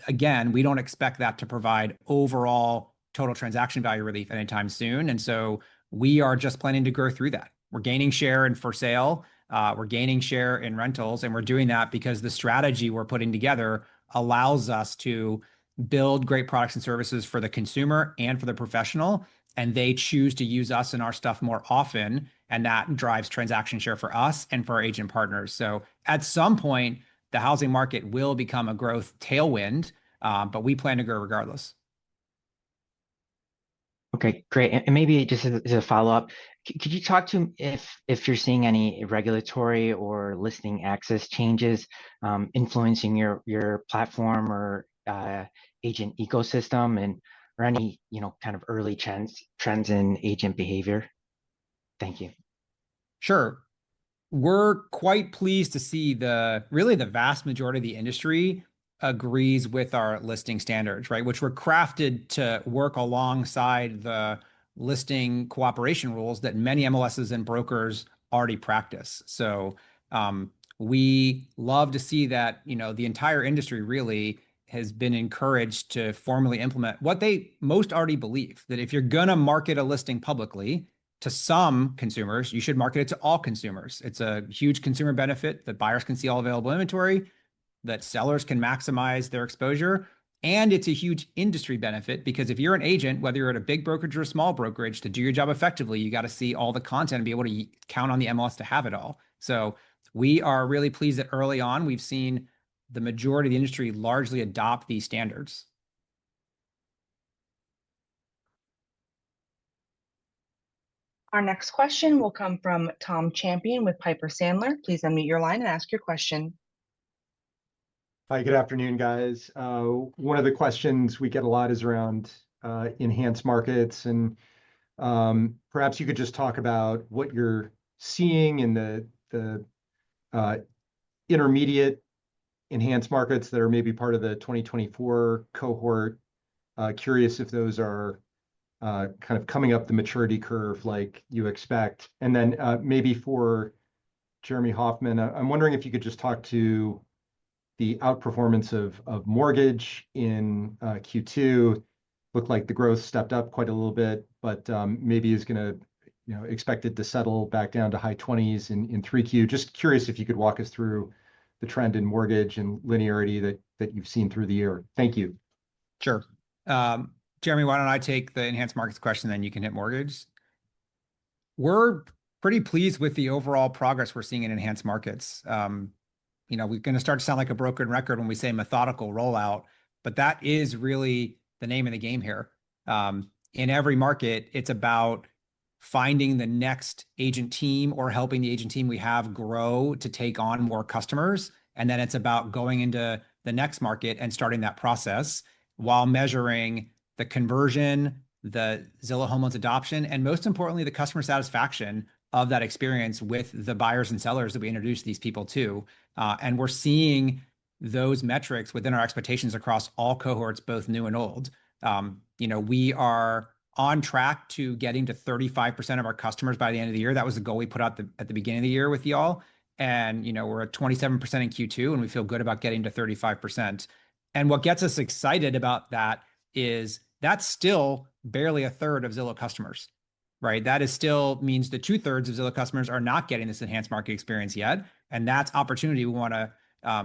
C: again, we don't expect that to provide overall total transaction value relief anytime soon. And so we are just planning to grow through that. We're gaining share in for sale. We're gaining share in rentals. And we're doing that because the strategy we're putting together allows us to build great products and services for the consumer and for the professional. And they choose to use us and our stuff more often. And that drives transaction share for us and for our agent partners. So at some point, the housing market will become a growth tailwind, but we plan to grow regardless.
J: Okay, great. And maybe just as a follow-up, could you talk to if you're seeing any regulatory or listing access changes influencing your platform or agent ecosystem, and or any kind of early trends in agent behavior? Thank you.
C: Sure. We're quite pleased to see really the vast majority of the industry agrees with our listing standards, right? Which were crafted to work alongside the listing cooperation rules that many MLSs and brokers already practice. So we love to see that, the entire industry really has been encouraged to formally implement what they most already believe, that if you're going to market a listing publicly, to some consumers, you should market it to all consumers. It's a huge consumer benefit that buyers can see all available inventory, that sellers can maximize their exposure. And it's a huge industry benefit because if you're an agent, whether you're at a big brokerage or a small brokerage, to do your job effectively, you got to see all the content and be able to count on the MLS to have it all. So we are really pleased that early on, we've seen the majority of the industry largely adopt these standards.
A: Our next question will come from Tom Champion with Piper Sandler. Please unmute your line and ask your question.
K: Hi, good afternoon, guys. One of the questions we get a lot is around enhanced markets, and perhaps you could just talk about what you're seeing in the intermediate enhanced markets that are maybe part of the 2024 cohort. Curious if those are kind of coming up the maturity curve like you expect. And then maybe for Jeremy Hoffman, I'm wondering if you could just talk to the outperformance of mortgage in Q2. Looked like the growth stepped up quite a little bit, but maybe is going to expected to settle back down to high 20s in 3Q. Just curious if you could walk us through the trend in mortgage and linearity that you've seen through the year. Thank you.
C: Sure. Jeremy, why don't I take the enhanced markets question, then you can hit mortgage. We're pretty pleased with the overall progress we're seeing in enhanced markets. We're going to start to sound like a broken record when we say methodical rollout, but that is really the name of the game here. In every market, it's about finding the next agent team or helping the agent team we have grow to take on more customers. And then it's about going into the next market and starting that process while measuring the conversion, the Zillow Home Loans adoption, and most importantly, the customer satisfaction of that experience with the buyers and sellers that we introduce these people to. And we're seeing those metrics within our expectations across all cohorts, both new and old. We are on track to getting to 35% of our customers by the end of the year. That was the goal we put out at the beginning of the year with y'all. And we're at 27% in Q2, and we feel good about getting to 35%. And what gets us excited about that is that's still barely a third of Zillow customers, right? That is still means the 2/3 of Zillow customers are not getting this enhanced market experience yet. And that's opportunity we want to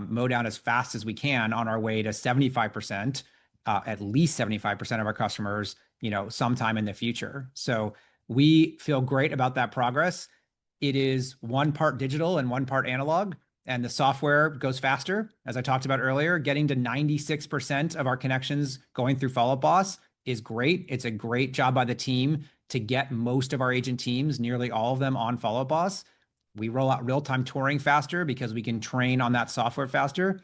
C: mow down as fast as we can on our way to 75%, at least 75% of our customers, sometime in the future. So we feel great about that progress. It is one part digital and one part analog, and the software goes faster. As I talked about earlier, getting to 96% of our connections going through Follow Up Boss is great. It's a great job by the team to get most of our agent teams, nearly all of them, on Follow Up Boss. We roll out real-time touring faster because we can train on that software faster.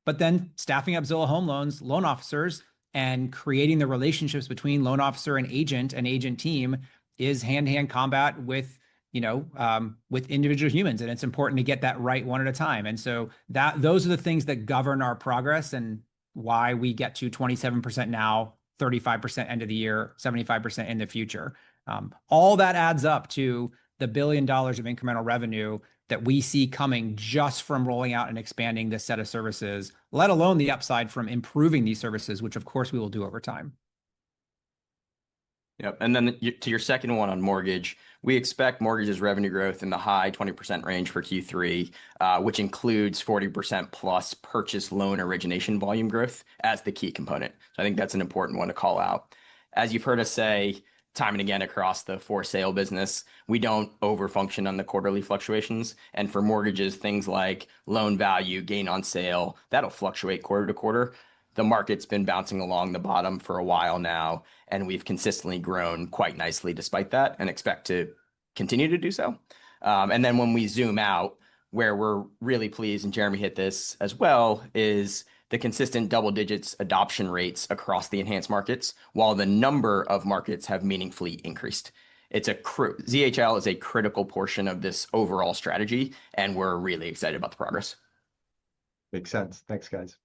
C: But then staffing up Zillow Home Loans loan officers and creating the relationships between loan officer and agent team is hand-to-hand combat with individual humans, and it's important to get that right one at a time. And so those are the things that govern our progress and why we get to 27% now, 35% end of the year, 75% in the future. All that adds up to the $1 billion of incremental revenue that we see coming just from rolling out and expanding this set of services, let alone the upside from improving these services, which of course we will do over time.
D: Yep. And then to your second one on mortgage, we expect mortgages revenue growth in the high 20% range for Q3, which includes 40% plus purchase loan origination volume growth as the key component. So I think that's an important one to call out. As you've heard us say time and again across the for sale business, we don't overfunction on the quarterly fluctuations. And for mortgages, things like loan value, gain on sale, that'll fluctuate quarter to quarter. The market's been bouncing along the bottom for a while now, and we've consistently grown quite nicely despite that and expect to continue to do so. And then when we zoom out, where we're really pleased, and Jeremy hit this as well, is the consistent double digits adoption rates across the enhanced markets, while the number of markets have meaningfully increased. ZHL is a critical portion of this overall strategy, and we're really excited about the progress.
K: Makes sense. Thanks, guys.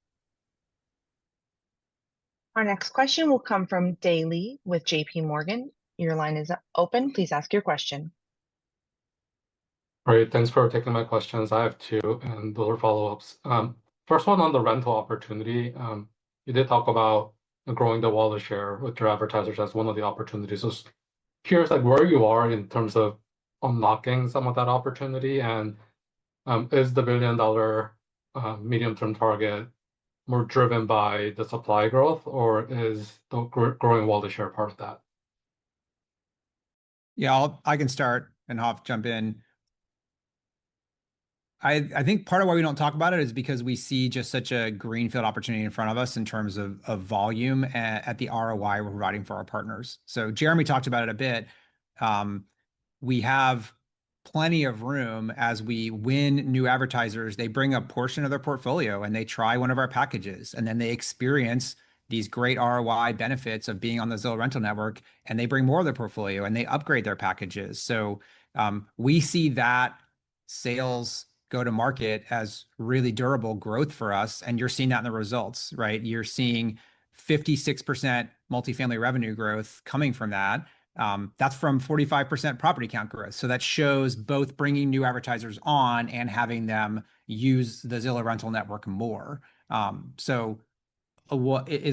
L: Our next question will come from Dae Lee with JP Morgan. Your line is open. Please ask your question.
M: Great. Thanks for taking my questions. I have two, and those are follow-ups. First one on the rental opportunity. You did talk about growing the wallet share with your advertisers as one of the opportunities. So just curious, where you are in terms of unlocking some of that opportunity, and is the $1 billion medium-term target more driven by the supply growth, or is the growing wallet share part of that?
C: Yeah, I can start and Hoff jump in. I think part of why we don't talk about it is because we see just such a greenfield opportunity in front of us in terms of volume at the ROI we're providing for our partners. So Jeremy talked about it a bit. We have plenty of room as we win new advertisers. They bring a portion of their portfolio and they try one of our packages, and then they experience these great ROI benefits of being on the Zillow rental network, and they bring more of their portfolio and they upgrade their packages. So we see that sales go to market as really durable growth for us, and you're seeing that in the results, right? You're seeing 56% multifamily revenue growth coming from that. That's from 45% property count growth. So that shows both bringing new advertisers on and having them use the Zillow rental network more. As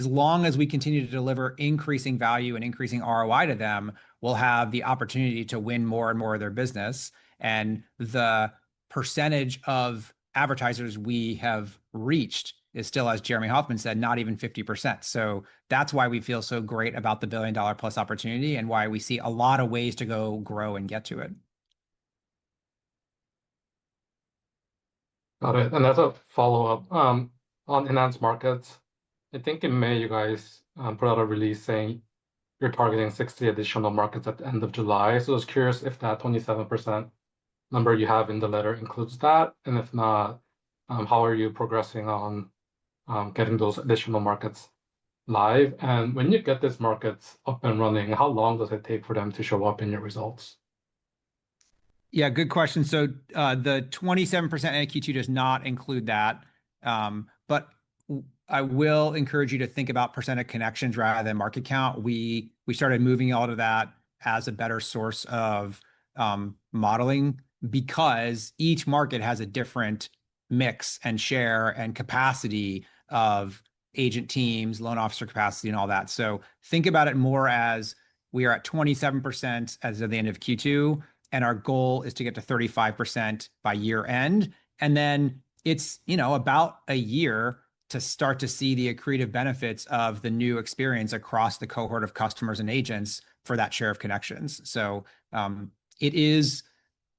C: long as we continue to deliver increasing value and increasing ROI to them, we'll have the opportunity to win more and more of their business. And the percentage of advertisers we have reached is still, as Jeremy Hoffman said, not even 50%. So that's why we feel so great about the $1 billion plus opportunity and why we see a lot of ways to go grow and get to it.
M: Got it. And as a follow-up, on enhanced markets, I think in May you guys put out a release saying you're targeting 60 additional markets at the end of July. So I was curious if that 27% number you have in the letter includes that, and if not, how are you progressing on getting those additional markets live? And when you get these markets up and running, how long does it take for them to show up in your results?
C: Yeah, good question. So the 27% in Q2 does not include that. But I will encourage you to think about percent of connections rather than market count. We started moving all of that as a better source of modeling because each market has a different mix and share and capacity of agent teams, loan officer capacity, and all that. So think about it more as we are at 27% as of the end of Q2, and our goal is to get to 35% by year end. And then it's, about a year to start to see the accretive benefits of the new experience across the cohort of customers and agents for that share of connections. So it is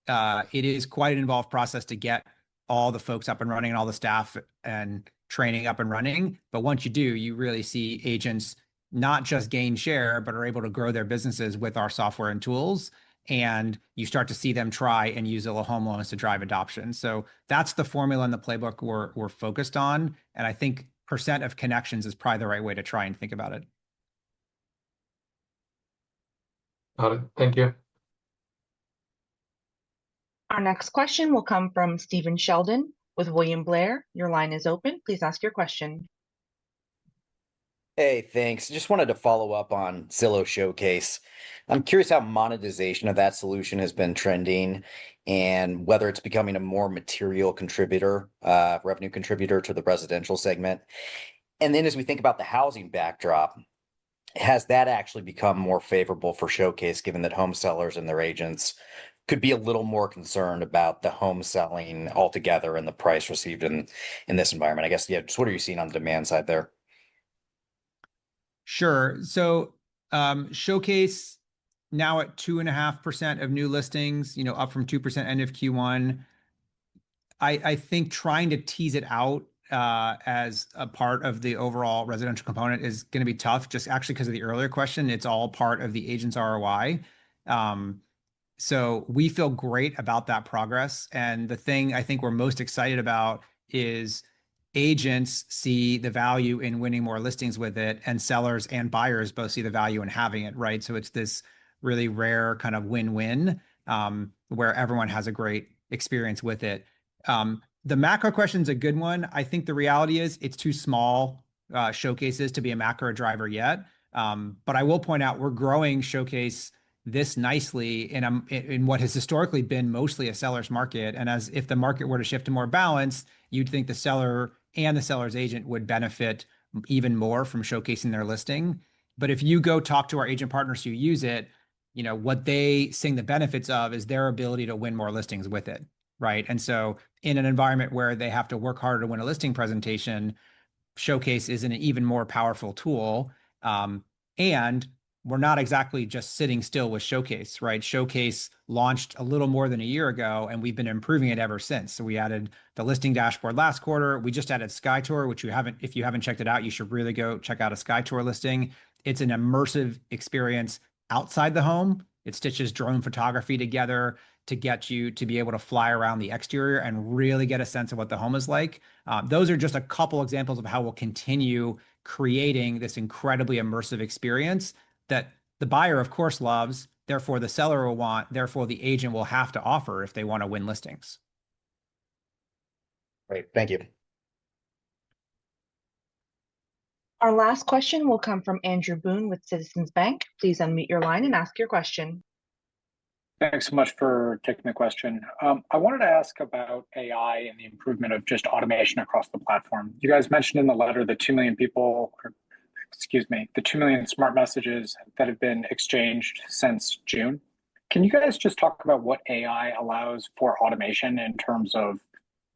C: quite an involved process to get all the folks up and running and all the staff and training up and running. But once you do, you really see agents not just gain share, but are able to grow their businesses with our software and tools. And you start to see them try and use Zillow Home Loans to drive adoption. So that's the formula and the playbook we're focused on. And I think percent of connections is probably the right way to try and think about it.
M: Got it. Thank you.
L: Our next question will come from Stephen Sheldon with William Blair. Your line is open. Please ask your question.
N: Hey, thanks. Just wanted to follow up on Zillow Showcase. I'm curious how monetization of that solution has been trending and whether it's becoming a more material contributor, revenue contributor to the residential segment. And then as we think about the housing backdrop, has that actually become more favorable for Showcase, given that home sellers and their agents could be a little more concerned about the home selling altogether and the price received in this environment? I guess, yeah, just what are you seeing on the demand side there?
C: Sure. So Showcase now at 2.5% of new listings, up from 2% end of Q1. I think trying to tease it out as a part of the overall residential component is going to be tough, just actually because of the earlier question. It's all part of the agent's ROI. So we feel great about that progress. And the thing I think we're most excited about is agents see the value in winning more listings with it, and sellers and buyers both see the value in having it, right? So it's this really rare kind of win-win where everyone has a great experience with it. The macro question is a good one. I think the reality is it's too small Showcases to be a macro driver yet. But I will point out we're growing Showcase this nicely in what has historically been mostly a seller's market. And as if the market were to shift to more balance, you'd think the seller and the seller's agent would benefit even more from showcasing their listing. But if you go talk to our agent partners who use it, what they sing the benefits of is their ability to win more listings with it, right? And so in an environment where they have to work harder to win a listing presentation, Showcase is an even more powerful tool. And we're not exactly just sitting still with Showcase, right? Showcase launched a little more than a year ago, and we've been improving it ever since. So we added the listing dashboard last quarter. We just added SkyTour, which if you haven't checked it out, you should really go check out a SkyTour listing. It's an immersive experience outside the home. It stitches drone photography together to get you to be able to fly around the exterior and really get a sense of what the home is like. Those are just a couple examples of how we'll continue creating this incredibly immersive experience that the buyer, of course, loves, therefore the seller will want, therefore the agent will have to offer if they want to win listings.
N: Great, thank you.
L: Our last question will come from Andrew Boone with Citizens Bank. Please unmute your line and ask your question.
O: Thanks so much for taking the question. I wanted to ask about AI and the improvement of just automation across the platform. You guys mentioned in the letter the 2 million the 2 million smart messages that have been exchanged since June. Can you guys just talk about what AI allows for automation in terms of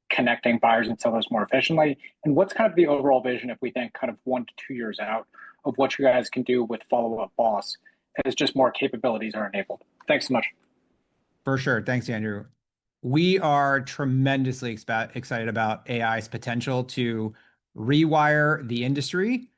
O: connecting buyers and sellers more efficiently? And what's kind of the overall vision, if we think kind of 1 to 2 years out, of what you guys can do with Follow Up Boss as just more capabilities are enabled? Thanks so much.
C: For sure. Thanks, Andrew. We are tremendously excited about AI's potential to rewire the industry,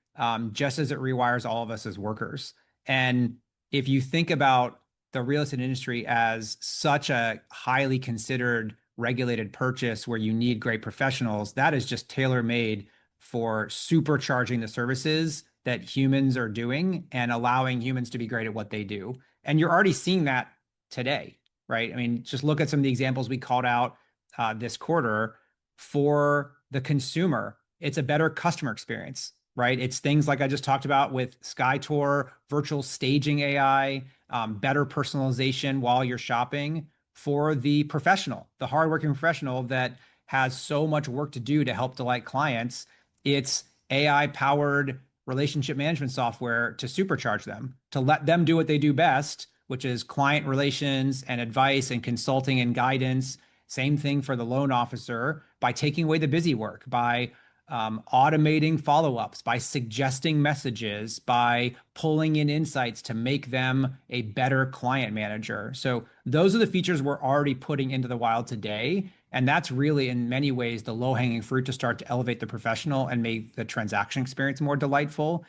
C: just as it rewires all of us as workers. And if you think about the real estate industry as such a highly considered regulated purchase where you need great professionals, that is just tailor-made for supercharging the services that humans are doing and allowing humans to be great at what they do. And you're already seeing that today, right? I mean, just look at some of the examples we called out this quarter. For the consumer, it's a better customer experience, right? It's things like I just talked about with SkyTour, virtual staging AI, better personalization while you're shopping. For the professional, the hardworking professional that has so much work to do to help delight clients, it's AI-powered relationship management software to supercharge them, to let them do what they do best, which is client relations and advice and consulting and guidance. Same thing for the loan officer, by taking away the busy work, by automating follow-ups, by suggesting messages, by pulling in insights to make them a better client manager. So those are the features we're already putting into the wild today. And that's really, in many ways, the low-hanging fruit to start to elevate the professional and make the transaction experience more delightful.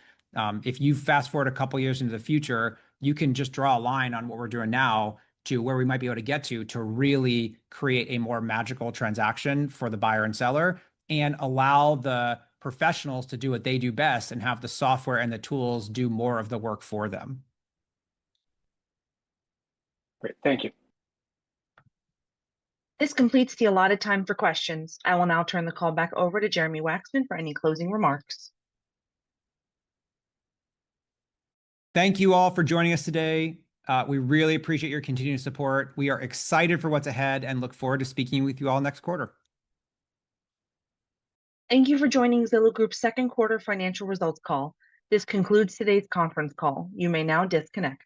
C: If you fast forward a couple years into the future, you can just draw a line on what we're doing now to where we might be able to get to really create a more magical transaction for the buyer and seller, and allow the professionals to do what they do best and have the software and the tools do more of the work for them.
O: Great, thank you.
L: This completes the allotted time for questions. I will now turn the call back over to Jeremy Waxman for any closing remarks.
C: Thank you all for joining us today. We really appreciate your continued support. We are excited for what's ahead and look forward to speaking with you all next quarter.
L: Thank you for joining Zillow Group's second quarter financial results call. This concludes today's conference call. You may now disconnect.